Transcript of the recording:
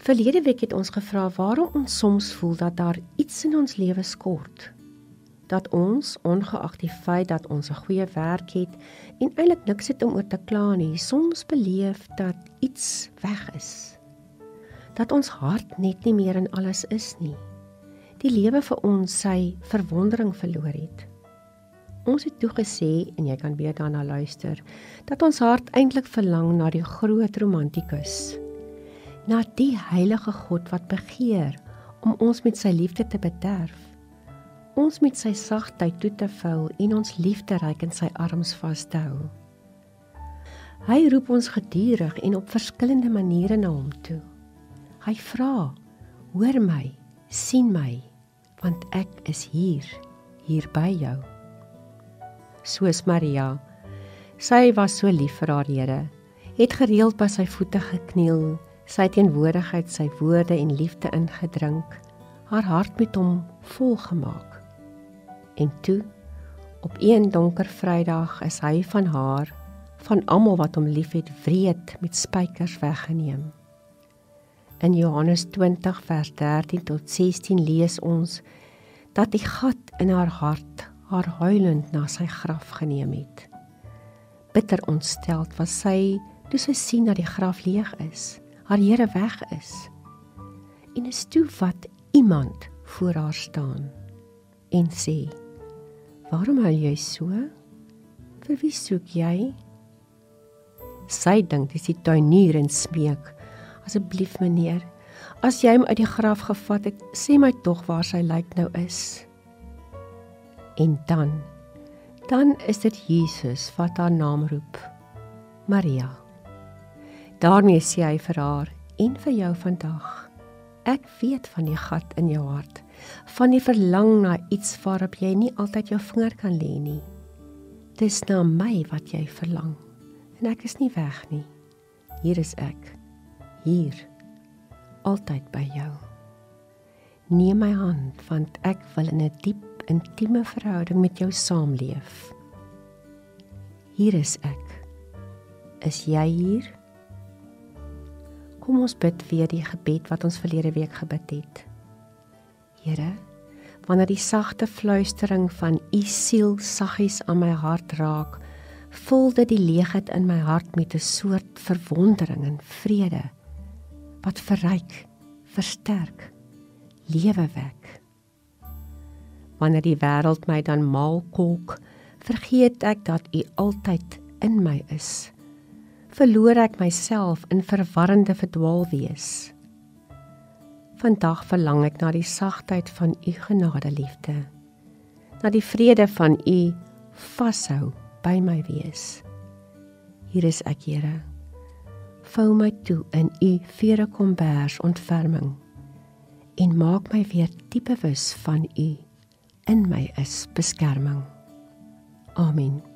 Verlede week het ons gevra waarom ons soms voel dat daar iets in ons lewe skort. Dat ons, ongeag die feit dat ons 'n goeie werk het en eintlik niks het om oor te kla nie, soms beleef dat iets weg is. Dat ons hart net nie meer in alles is nie. Die lewe vir ons sy verwondering verloor het. Ons het toe gesê, en jy kan weer daarna luister, dat ons hart eintlik verlang na die groot romantikus. Na die heilige God wat begeer om ons met sy liefde te bederf. Ons met sy sagtheid toe te vou en ons liefderyk in sy arms vas te hou. Hy roep ons gedurig en op verskillende maniere na hom toe. Hy vra, hoor my, sien my, want ek is hier by jou. Soos Maria, sy was so lief vir haar Here, het gereeld by sy voete gekniel, sy teenwoordigheid, sy woorde en liefde ingedrink, haar hart met hom volgemaak. En toe, op een donker Vrydag is hy van haar, van almal wat hom liefhet, wreed met spykers weggeneem. In Johannes 20 vers 13 tot 16 lees ons, dat die gat in haar hart haar huilend na sy graf geneem het. Bitter ontsteld was sy, toe sy sien dat die graf leeg is, haar Here weg is. En is toe wat iemand voor haar staan en sê, waarom huil jy so? Vir wie soek jy? Sy dink dis die tuinier en smeek, asseblief meneer, as jy hom uit die graf gevat het, sê my tog waar sy lijk nou is. En dan is dit Jesus wat haar naam roep, Maria. Daarmee sê hy vir haar, en vir jou vandag, ek weet van die gat in jou hart, van die verlang na iets waarop jy nie altyd jou vinger kan lê nie. Dis na my wat jy verlang, en ek is nie weg nie. Hier is ek, hier, altyd by jou. Neem my hand, want ek wil in 'n diep, intieme verhouding met jou saamleef. Hier is ek. Is jy hier? Kom ons bid weer die gebed wat ons verlede week gebid het. Here, wanneer die sagte fluistering van u siel saggies aan my hart raak, vul dit die leegheid in my hart met 'n soort verwondering en vrede, wat verryk, versterk, lewe wek. Wanneer die wêreld my dan mal kolk, vergeet ek dat u altyd in my is. Verloor ek myself in verwarrende verdwaalwees. Vandag verlang ek na die sagtheid van u genadeliefde, na die vrede van u vashou by my wees. Hier is ek, Here. Vou my toe in u vere kombers ontferming en maak my weer diep bewus van u. In my is beskerming. Amen.